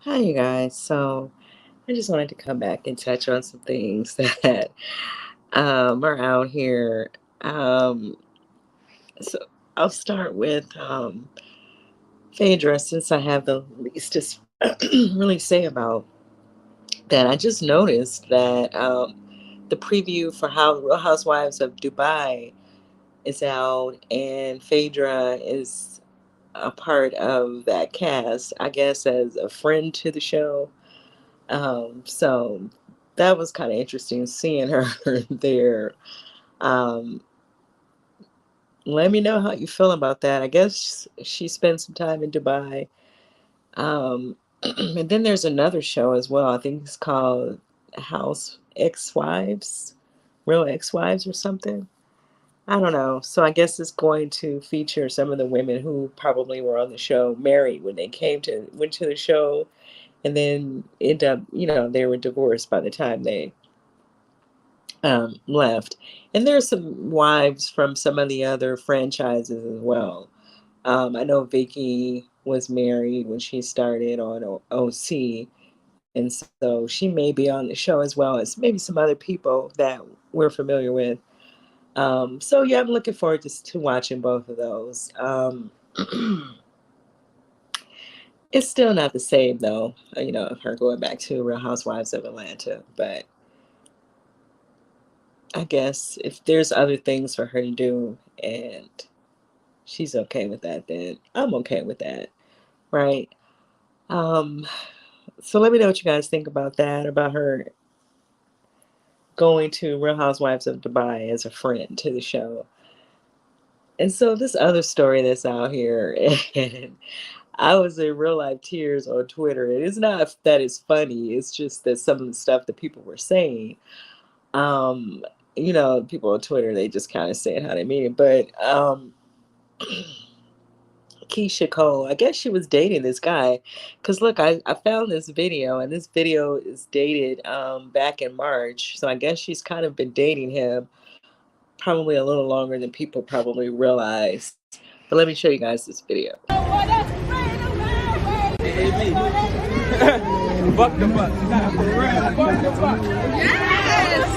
Hi, you guys. So I just wanted to come back and touch on some things that are out here. Um, so I'll start with Phaedra, since I have the least to really say about that. I just noticed that the preview for how Real Housewives of Dubai is out, and Phaedra is a part of that cast, I guess, as a friend to the show. So that was kind of interesting seeing her there. Um, Let me know how you feel about that. I guess she spent some time in Dubai. And then there's another show as well. I think it's called House Ex Wives, Real Ex Wives or something. I don't know. So I guess it's going to feature some of the women who probably were on the show married when they went to the show, and then end up, they were divorced by the time they left. And there's some wives from some of the other franchises as well. I know Vicky was married when she started on OC, and so she may be on the show as well as maybe some other people that we're familiar with. So yeah, I'm looking forward to watching both of those. It's still not the same though, her going back to Real Housewives of Atlanta, but I guess if there's other things for her to do and she's okay with that, then I'm okay with that, right? Um, so let me know what you guys think about that, about her going to Real Housewives of Dubai as a friend to the show. And so this other story that's out here, and I was in real life tears on Twitter. And it's not that it's funny, it's just that some of the stuff that people were saying, um, people on Twitter, they just kind of saying how they mean it. But Keyshia Cole, I guess she was dating this guy. Because look, I found this video, and this video is dated back in March. So I guess she's kind of been dating him probably a little longer than people probably realize. But let me show you guys this video. Hey, buck the buck. Nah, for real. Buck the buck. Yes!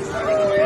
I love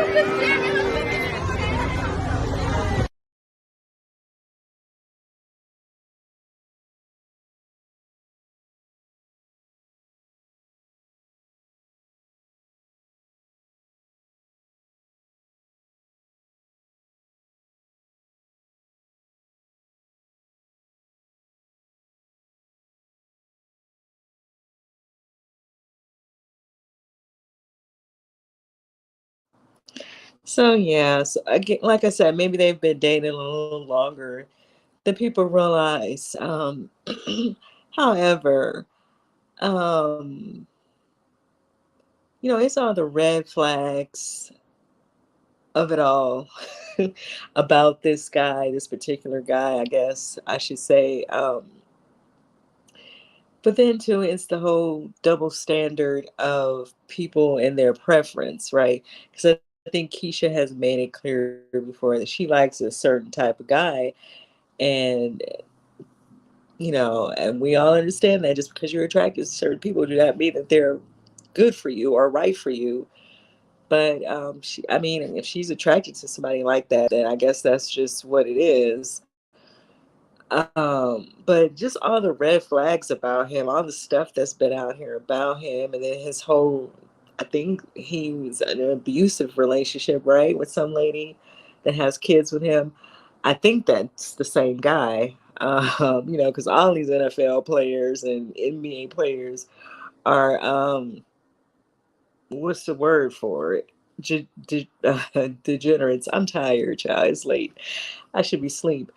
So yeah, so again, like I said, maybe they've been dating a little longer than people realize. However, um, it's all the red flags of it all about this guy, this particular guy, I guess I should say. But then too, it's the whole double standard of people and their preference, right? Because I think Keisha has made it clear before that she likes a certain type of guy, and and we all understand that just because you're attracted to certain people do not mean that they're good for you or right for you. But I mean, if she's attracted to somebody like that, then I guess that's just what it is. But just all the red flags about him, all the stuff that's been out here about him, and then his whole, I think he was in an abusive relationship, right, with some lady that has kids with him. I think that's the same guy. Because all these NFL players and NBA players are, what's the word for it? Degenerates. I'm tired, child. It's late. I should be asleep.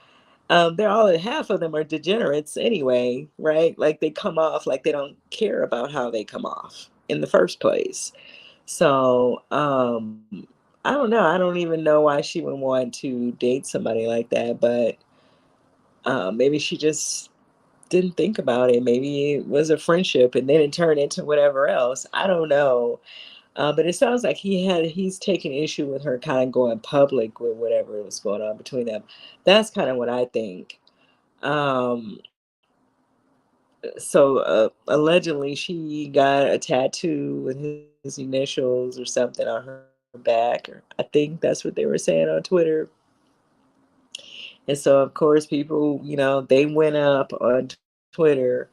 They're all half of them are degenerates anyway, right? Like they come off like they don't care about how they come off in the first place. So I don't know. I don't even know why she would want to date somebody like that, but maybe she just didn't think about it. Maybe it was a friendship and then it turned into whatever else. I don't know. But it sounds like he's taking issue with her kind of going public with whatever was going on between them. That's kind of what I think. Um, so allegedly she got a tattoo with his initials or something on her back. Or I think that's what they were saying on Twitter. And so of course people, they went up on Twitter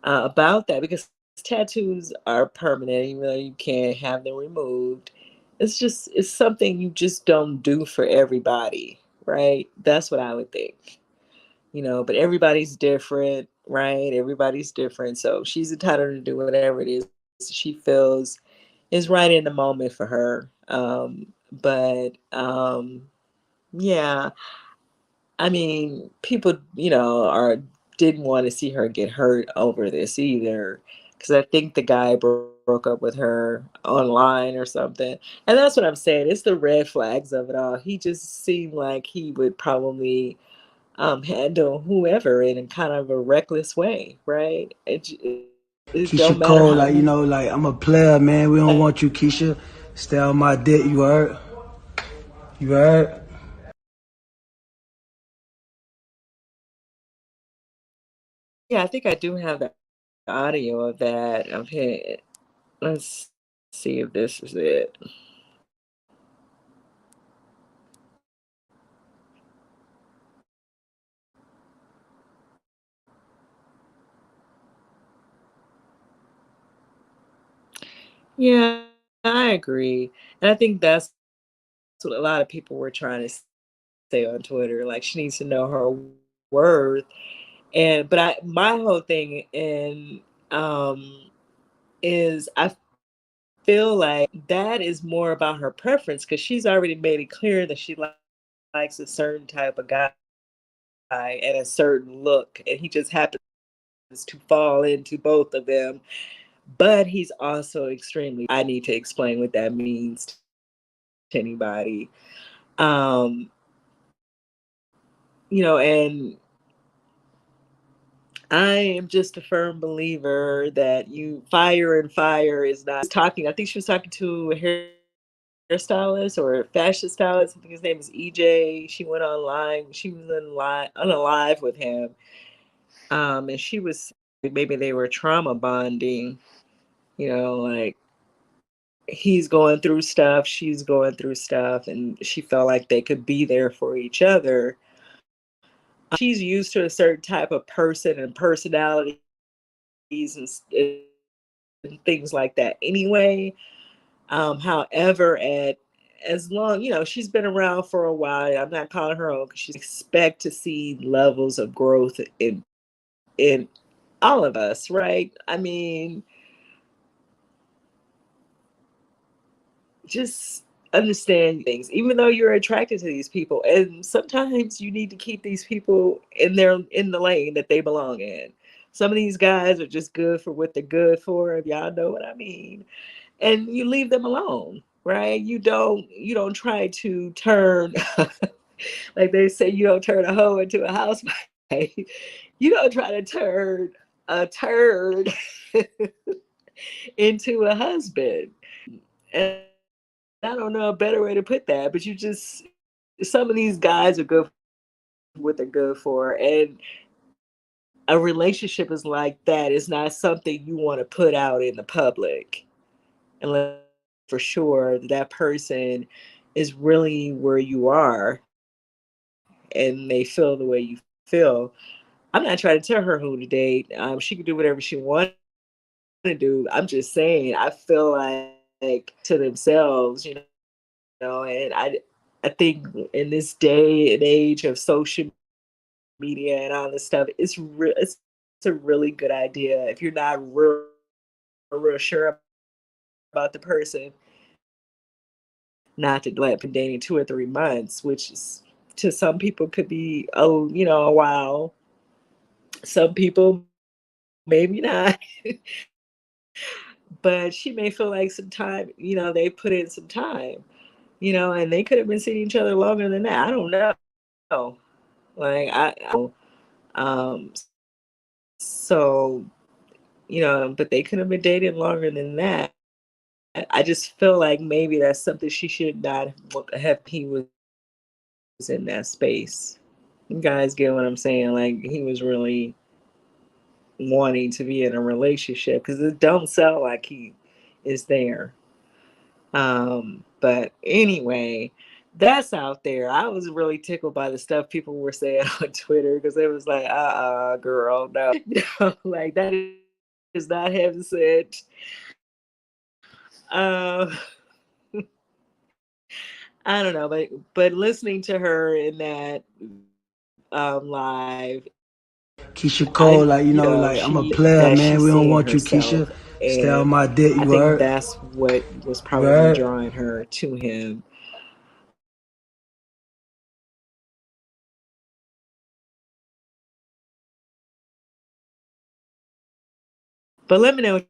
about that because tattoos are permanent, even though you can't have them removed. It's something you just don't do for everybody, right? That's what I would think. But everybody's different, right? Everybody's different. So she's entitled to do whatever it is she feels is right in the moment for her. But yeah, I mean, people, are didn't want to see her get hurt over this either, because I think the guy broke up with her online or something. And that's what I'm saying. It's the red flags of it all. He just seemed like he would probably handle whoever in a kind of a reckless way, right? It Keisha don't matter Cole, how like, like, I'm a player, man. We don't want you, Keisha. Stay on my dick, you heard? You heard? yeah, I think I do have the audio of that of him. Let's see if this is it. Yeah, I agree. And I think that's what a lot of people were trying to say on Twitter. Like she needs to know her worth. But my whole thing um is I feel like that is more about her preference because she's already made it clear that she likes a certain type of guy and a certain look, and he just happens to fall into both of them. But he's also extremely. I need to explain what that means to anybody. Um, and I am just a firm believer that you fire and fire is not talking. I think she was talking to a hairstylist or a fashion stylist. I think his name is EJ. She went online. She was on a live with him. And she was maybe they were trauma bonding, like he's going through stuff, she's going through stuff, and she felt like they could be there for each other. She's used to a certain type of person and personalities and things like that anyway. However, as long, she's been around for a while. I'm not calling her old because she expect to see levels of growth in all of us, right? I mean, just understand things, even though you're attracted to these people. And sometimes you need to keep these people in the lane that they belong in. Some of these guys are just good for what they're good for, if y'all know what I mean. And you leave them alone, right? You don't try to turn like they say, you don't turn a hoe into a housewife. You don't try to turn a turd into a husband. And I don't know a better way to put that, but some of these guys are good for what they're good for. And a relationship is like that. It's not something you want to put out in the public unless for sure that person is really where you are and they feel the way you feel. I'm not trying to tell her who to date. She can do whatever she wants to do. I'm just saying, I feel like to themselves, and I think in this day and age of social media and all this stuff, it's a really good idea if you're not real sure about the person, not to let been dating 2 or 3 months, which is to some people could be a while. Some people maybe not. But she may feel like some time, they put in some time, and they could have been seeing each other longer than that. I don't know. Like I um So, but they could have been dating longer than that. I just feel like maybe that's something she should not have. He was in that space. You guys get what I'm saying? Like he was really wanting to be in a relationship because it don't sound like he is there. But anyway, that's out there. I was really tickled by the stuff people were saying on Twitter because it was like, girl, no, like that is not heaven sent. Uh, I don't know, but listening to her in that live, Keisha I Cole, like, like, I'm a player, that man. she's We don't seeing want you, Keisha. herself, Stay on and my dick, I you think heard? that's what was You probably heard? drawing her to him. But let me know.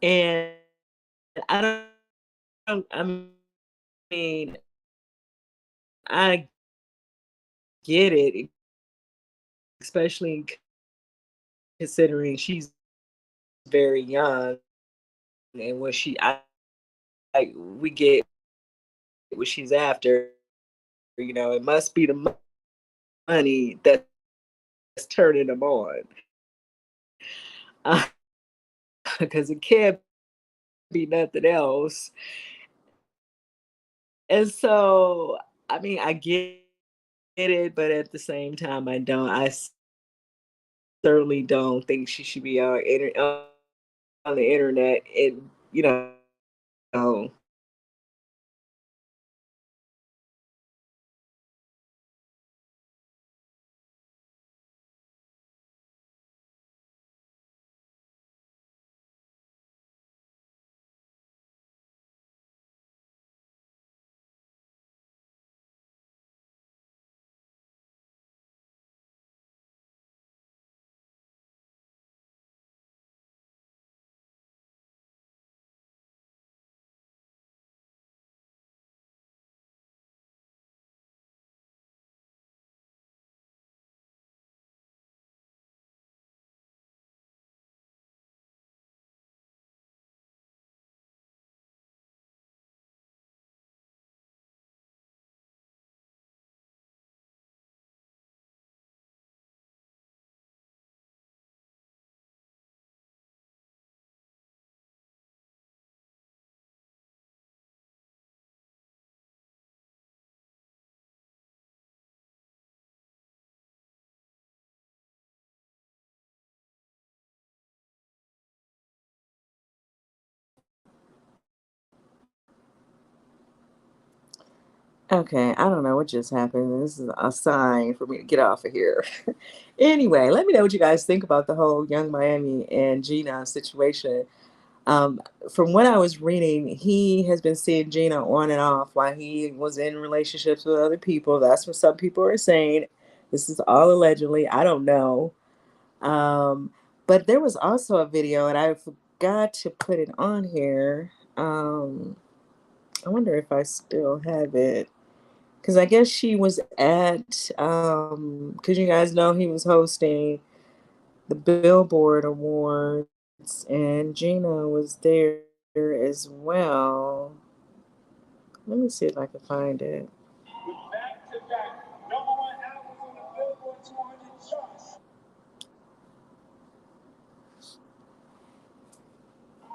And I I mean, I get it, especially considering she's very young and what we get what she's after. It must be the money that's turning them on, because it can't be nothing else. And so, I mean, I get it, but at the same time, I don't. Certainly don't think she should be on the internet and know, Okay, I don't know what just happened. This is a sign for me to get off of here. Anyway, let me know what you guys think about the whole Young Miami and Gina situation. Um, from what I was reading, he has been seeing Gina on and off while he was in relationships with other people. That's what some people are saying. This is all allegedly. I don't know. Um, but there was also a video, and I forgot to put it on here. I wonder if I still have it. Because I guess she was at, because you guys know he was hosting the Billboard Awards, and Gina was there as well. Let me see if I can find it. With back-to-back #1 albums on the Billboard 200 charts.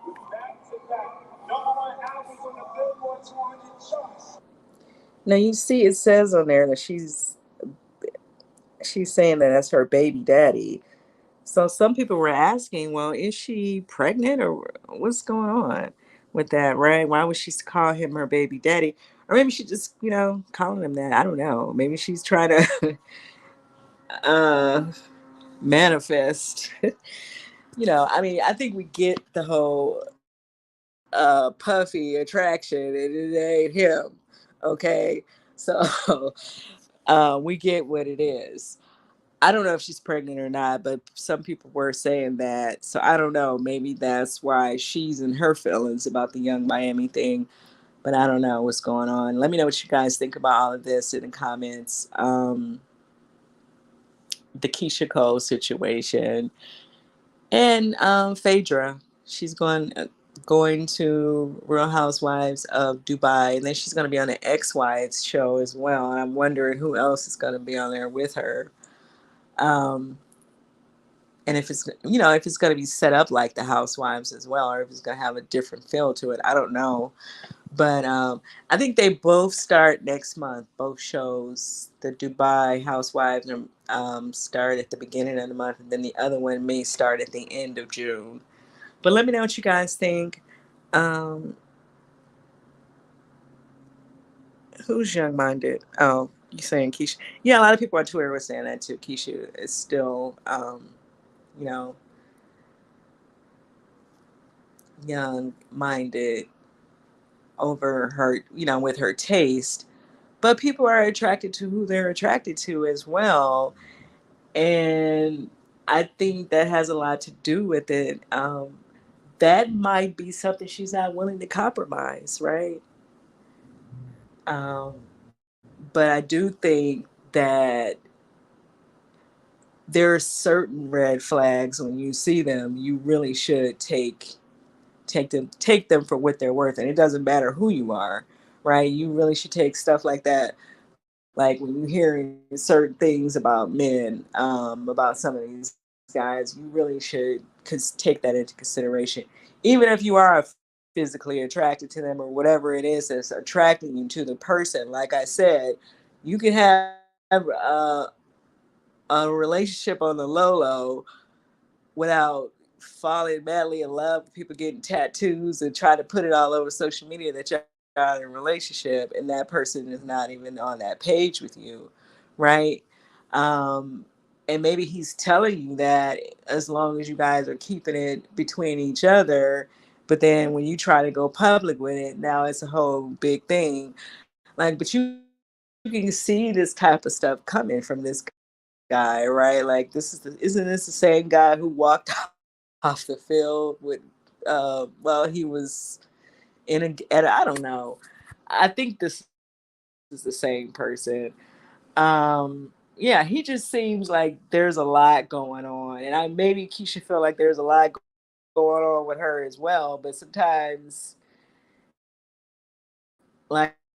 With back-to-back #1 albums on the Billboard 200 charts. Now you see, it says on there that she's saying that that's her baby daddy. So some people were asking, well, is she pregnant or what's going on with that, right? Why would she call him her baby daddy? Or maybe she just, calling him that. I don't know. Maybe she's trying to uh, manifest. I mean, I think we get the whole puffy attraction, and it ain't him. Okay. So we get what it is. I don't know if she's pregnant or not, but some people were saying that. So I don't know. Maybe that's why she's in her feelings about the Young Miami thing. But I don't know what's going on. Let me know what you guys think about all of this in the comments. The Keisha Cole situation and Phaedra. She's going to Real Housewives of Dubai, and then she's going to be on the Ex Wives show as well. And I'm wondering who else is going to be on there with her. Um, and if it's going to be set up like the Housewives as well, or if it's going to have a different feel to it, I don't know. But I think they both start next month. Both shows, the Dubai Housewives, start at the beginning of the month, and then the other one may start at the end of June. But let me know what you guys think. Um, who's young minded? Oh, you saying Keisha? Yeah, a lot of people on Twitter were saying that too. Keisha is still, you know, young minded over her, with her taste. But people are attracted to who they're attracted to as well. And I think that has a lot to do with it. That might be something she's not willing to compromise, right? Um, but I do think that there are certain red flags when you see them, you really should take them for what they're worth, and it doesn't matter who you are, right? You really should take stuff like that. Like when you're hearing certain things about men, about some of these guys, you really should take that into consideration. Even if you are physically attracted to them or whatever it is that's attracting you to the person, like I said, you can have a relationship on the low without falling madly in love with people getting tattoos and trying to put it all over social media that you're in a relationship and that person is not even on that page with you, right? Um, and maybe he's telling you that as long as you guys are keeping it between each other, but then when you try to go public with it, now it's a whole big thing. Like, but you can see this type of stuff coming from this guy, right? Like, isn't this the same guy who walked off the field with, while he was I don't know. I think this is the same person. Yeah, he just seems like there's a lot going on, and I maybe Keisha feel like there's a lot going on with her as well. But sometimes, like I said, you just